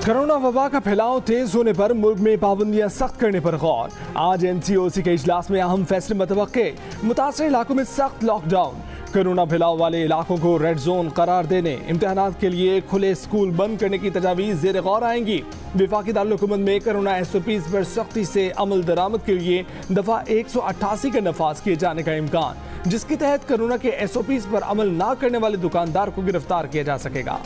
Corona वबा का फैलाव तेज होने पर मुल्क में पाबंदियां सख्त करने पर गौर। आज NCOC के इजलास में अहम फैसले मुतवक्के। मुतासर इलाकों में सख्त लॉकडाउन, कोरोना फैलाव वाले इलाकों को रेड जोन करार देने, इम्तिहानात के लिए खुले स्कूल बंद करने की तजावीज़ ज़ेर गौर आएंगी। वफाकी दारुल-हुकूमत में कोरोना SOPs पर सख्ती से अमल दरामद के लिए दफ़ा 188 का नफाज किए जाने का इम्कान, जिसके तहत कोरोना के SOPs पर अमल न करने वाले दुकानदार को गिरफ्तार किया जा सकेगा।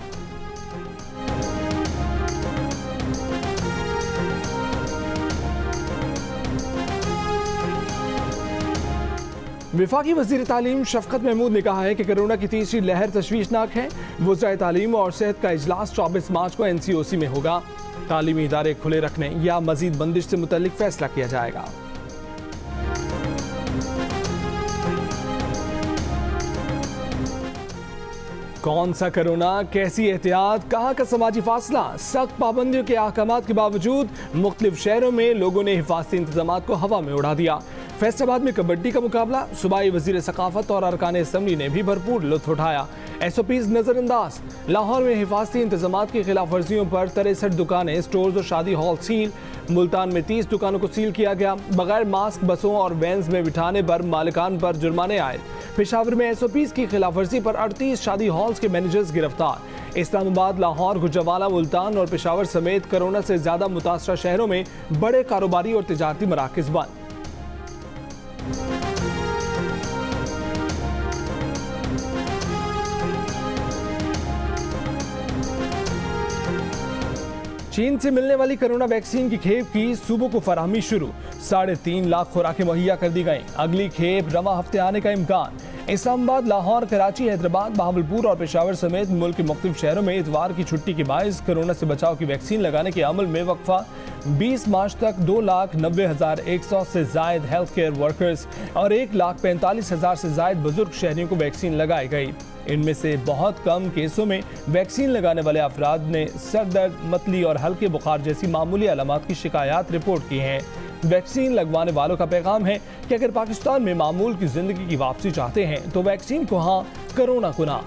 वफाकी वज़ीर तालीम शफकत महमूद ने कहा है कि कोरोना की तीसरी लहर तशवीशनाक है। वज़राए तालीम और सेहत का इजलास 24 मार्च को NCOC में होगा। तालीमी इदारे खुले रखने या मजीद बंदिश से मुतल्लिक फैसला किया जाएगा। कौन सा कोरोना, कैसी एहतियात, कहाँ का समाजी फासला। सख्त पाबंदियों के अहकामात के बावजूद मुख्तलिफ शहरों में लोगों ने हिफाजती इंतजामात को हवा में उड़ा दिया। फैसलाबाद में कबड्डी का मुकाबला, सूबाई वजीर सकाफत और अरकान असम्बली ने भी भरपूर लुत्फ उठाया। SOPs नजरअंदाज। लाहौर में हिफाजती इंतजामात की खिलाफ वर्जियों पर 63 दुकानें, स्टोर्स और शादी हॉल सील। मुल्तान में 30 दुकानों को सील किया गया। बगैर मास्क बसों और वैन्स में बिठाने पर मालिकान पर जुर्माने आए। पेशावर में SOPs की खिलाफ वर्जी पर 38 शादी हॉल्स के मैनेजर्स गिरफ्तार। इस्लामाबाद, लाहौर, गुजरावाला, मुल्तान और पेशावर समेत कोरोना से ज्यादा मुतासरा शहरों में बड़े कारोबारी और तिजारती मराकज बंद। चीन से मिलने वाली कोरोना वैक्सीन की खेप की सूबों को फराहमी शुरू। 3.5 लाख खुराकें मुहैया कर दी गईं। अगली खेप रवा हफ्ते आने का इम्कान। इस्लामाबाद, लाहौर, कराची, हैदराबाद, बहावलपुर और पेशावर समेत मुल्क के मुख्तलिफ शहरों में इतवार की छुट्टी के बायस कोरोना से बचाव की वैक्सीन लगाने के अमल में वक्फा। 20 मार्च तक 2,90,100 से जायद हेल्थ केयर वर्कर्स और 1,45,000 से जायद बुजुर्ग शहरियों को वैक्सीन लगाई गई। इनमें से बहुत कम केसों में वैक्सीन लगाने वाले अफराद ने सर दर्द, मतली और हल्के बुखार जैसी मामूली अलामात की शिकायत रिपोर्ट की हैं। वैक्सीन लगवाने वालों का पैगाम है कि अगर पाकिस्तान में मामूल की जिंदगी की वापसी चाहते हैं तो वैक्सीन को हाँ, कोरोना को ना।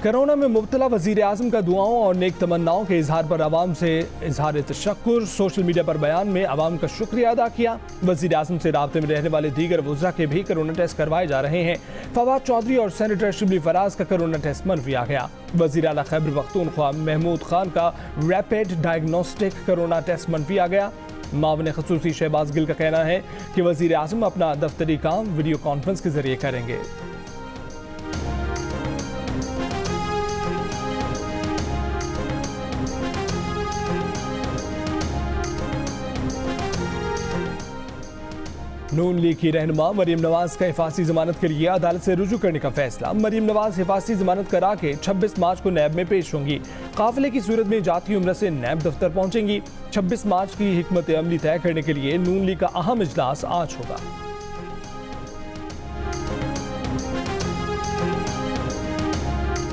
कोरोना में मुब्तला वज़ीर आज़म का दुआओं और नेक तमन्नाओं के इजहार पर आवाम से इजहार तशक्कुर। सोशल मीडिया पर बयान में आवाम का शुक्रिया अदा किया। वज़ीर आज़म से राब्ते में रहने वाले दीगर वज़रा के भी कोरोना टेस्ट करवाए जा रहे हैं। फवाद चौधरी और सेनेटर शिबली फराज का कोरोना टेस्ट मनफी आ गया। वज़ीर आला खैबर पख्तूनख्वा महमूद खान का रैपिड डायग्नोस्टिक कोरोना टेस्ट मनफी आ गया। मावन ख़ुसूसी शहबाज गिल का कहना है कि वज़ीर आज़म अपना दफ्तरी काम वीडियो कॉन्फ्रेंस के जरिए करेंगे। नून लीग की रहनुमा मरीम नवाज का हिफाजती जमानत के लिए अदालत से रुजू करने का फैसला। मरीम नवाज हिफाजती जमानत करा के 26 मार्च को नैब में पेश होंगी। काफिले की सूरत में जाती उम्र से नैब दफ्तर पहुंचेंगी। 26 मार्च की हिकमत अमली तय करने के लिए नून लीग का अहम इजलास आज होगा।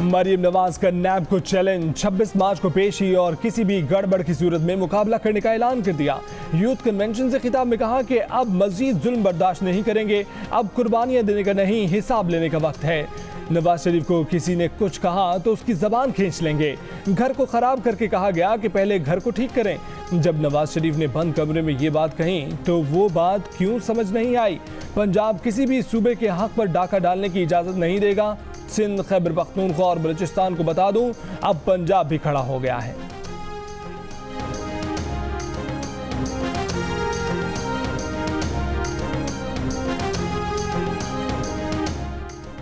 मरीम नवाज का नैब को चैलेंज। 26 मार्च को पेशी और किसी भी गड़बड़ की सूरत में मुकाबला करने का ऐलान कर दिया। यूथ कन्वेंशन से खिताब में कहा कि अब मजीद जुल्म बर्दाश्त नहीं करेंगे। अब कुर्बानियां देने का नहीं, हिसाब लेने का वक्त है। नवाज शरीफ को किसी ने कुछ कहा तो उसकी जबान खींच लेंगे। घर को खराब करके कहा गया कि पहले घर को ठीक करें। जब नवाज शरीफ ने बंद कमरे में ये बात कही तो वो बात क्यों समझ नहीं आई। पंजाब किसी भी सूबे के हक पर डाका डालने की इजाजत नहीं देगा। सिंध, खैबर पख्तूनख्वा और बलूचिस्तान को बता दूं, अब पंजाब भी खड़ा हो गया है।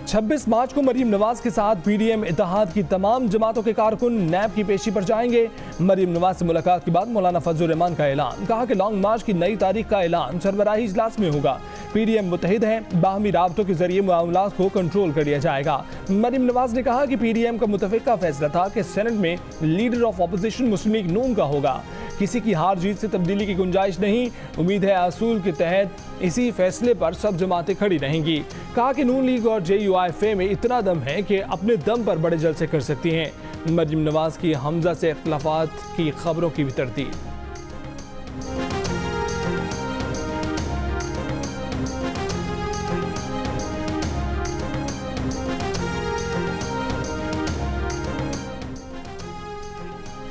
छब्बीस मार्च को मरीम नवाज के साथ PDM इत्तेहाद की तमाम जमातों के कारकुन नैब की पेशी पर जाएंगे। मरीम नवाज से मुलाकात के बाद मौलाना फजल रहमान का ऐलान। कहा कि लॉन्ग मार्च की नई तारीख का ऐलान सरबराही इजलास में होगा। PDM मुतहिद है, बाहमी राबतों के जरिए मामलात को कंट्रोल कर लिया जाएगा। मरीम नवाज ने कहा कि PDM का मुतफ़िका फैसला था कि सेनेट में leader of opposition Muslim League Noon का होगा। किसी की हार जीत से तब्दीली की गुंजाइश नहीं। उम्मीद है असूल के तहत इसी फैसले पर सब जमातें खड़ी रहेंगी। कहा कि नून लीग और JUIF में इतना दम है कि अपने दम पर बड़े जलसे कर सकती हैं। मरीम नवाज की हमजा से इख्तिलाफात की खबरों की भी तरतीब।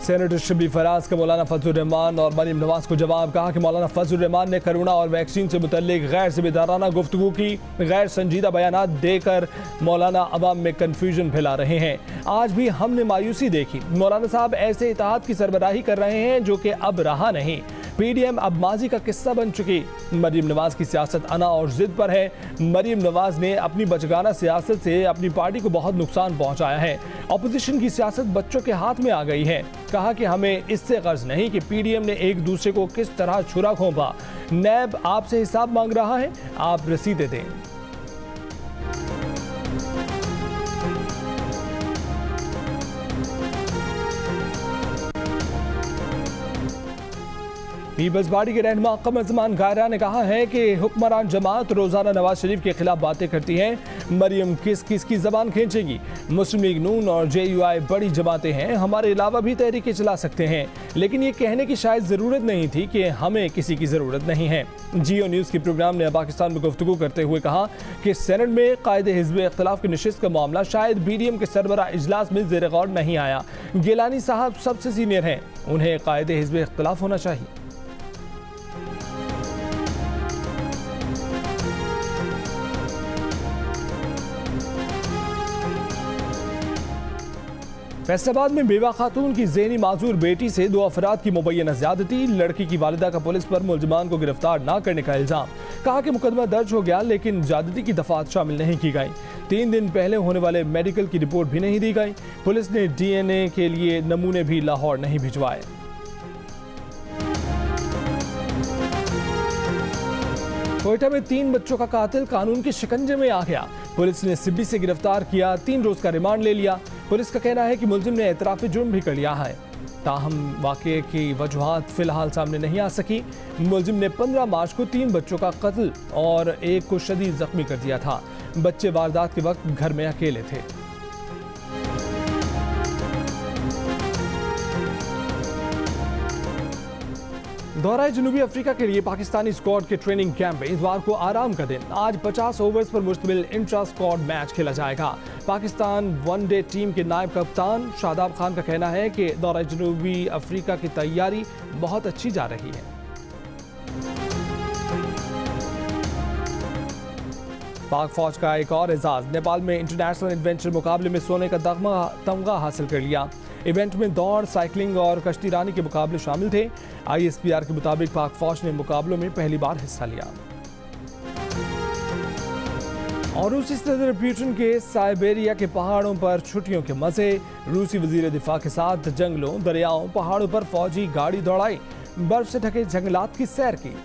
सेनेटर शबी फराज का मौलाना फजल रहमान और मरीम नवाज को जवाब। कहा कि मौलाना फजल रहमान ने कोरोना और वैक्सीन से मुतल्लिक गैर जिम्मेदाराना गुफ्तगू की, गैर संजीदा बयानात देकर मौलाना अवाम में कन्फ्यूजन फैला रहे हैं। आज भी हमने मायूसी देखी। मौलाना साहब ऐसे इत्तेहाद की सरबराही कर रहे हैं जो कि अब रहा नहीं। पीडीएम अब माजी का किस्सा बन चुकी। मरीम नवाज की सियासत अना और जिद पर है। मरीम नवाज ने अपनी बचगाना सियासत से अपनी पार्टी को बहुत नुकसान पहुंचाया है। अपोजिशन की सियासत बच्चों के हाथ में आ गई है। कहा कि हमें इससे गर्ज नहीं कि पीडीएम ने एक दूसरे को किस तरह छुरा घोंपा। नैब आपसे हिसाब मांग रहा है, आप रसीदें दें। पीपल्स पार्टी के रहनुमा कमर जमान गायरा ने कहा है कि हुक्मरान जमात रोजाना नवाज शरीफ के खिलाफ बातें करती है। मरियम किस किस की जबान खींचेगी। मुस्लिम लीग नून और जेयूआई बड़ी जमातें हैं, हमारे अलावा भी तहरीकें चला सकते हैं, लेकिन ये कहने की शायद जरूरत नहीं थी कि हमें किसी की जरूरत नहीं है। जियो न्यूज के प्रोग्राम ने पाकिस्तान में गुफ्तगू करते हुए कहा कि सेनेट में कायदे हिज़्ब इख्तिलाफ की नशिस्त का मामला शायद बीडीएम के सरबराह इजलास में ज़ेर गौर नहीं आया। गिलानी साहब सबसे सीनियर हैं, उन्हें कायदे हिज़्ब इख्तिलाफ होना चाहिए। फैसलाबाद में बेवा खातून की ज़ेनी माजूर बेटी से 2 अफराद की मुबैना ज़्यादती। लड़की की वालिदा का पुलिस पर मुलजमान को गिरफ्तार न करने का इल्ज़ाम। कहा कि मुकदमा दर्ज हो गया लेकिन ज़्यादती की दफात शामिल नहीं की गई। 3 दिन पहले होने वाले मेडिकल की रिपोर्ट भी नहीं दी गई। पुलिस ने डीएनए के लिए नमूने भी लाहौर नहीं भिजवाए। कोयटा में 3 बच्चों का कातिल कानून के शिकंजे में आ गया। पुलिस ने सिब्बी से गिरफ्तार किया, 3 रोज का रिमांड ले लिया। पुलिस का कहना है कि मुलजिम ने एतराफ़ी जुर्म भी कर लिया है। ताहम वाक़े की वजूहात फिलहाल सामने नहीं आ सकी। मुलजिम ने 15 मार्च को 3 बच्चों का कत्ल और एक को शदीद जख्मी कर दिया था। बच्चे वारदात के वक्त घर में अकेले थे। दौरा जनूबी अफ्रीका के लिए पाकिस्तानी स्क्वाड के ट्रेनिंग कैंप में इतवार को आराम का दिन। आज 50 ओवर्स पर मुश्तमिल इंट्रा स्क्वाड मैच खेला जाएगा। पाकिस्तान वनडे टीम के नायब कप्तान शादाब खान का कहना है कि दौरा जनूबी अफ्रीका की तैयारी बहुत अच्छी जा रही है। पाक फौज का एक और एजाज। नेपाल में इंटरनेशनल एडवेंचर मुकाबले में सोने का तमगा हासिल कर लिया। इवेंट में दौड़, साइकिलिंग और कश्ती रानी के मुकाबले शामिल थे। ISPR के मुताबिक पाक फौज ने मुकाबलों में पहली बार हिस्सा लिया। और रूसी सदर पुतिन के साइबेरिया के पहाड़ों पर छुट्टियों के मजे। रूसी वजीर दिफा के साथ जंगलों, दरियाओं, पहाड़ों पर फौजी गाड़ी दौड़ाई। बर्फ से ढके जंगलात की सैर की।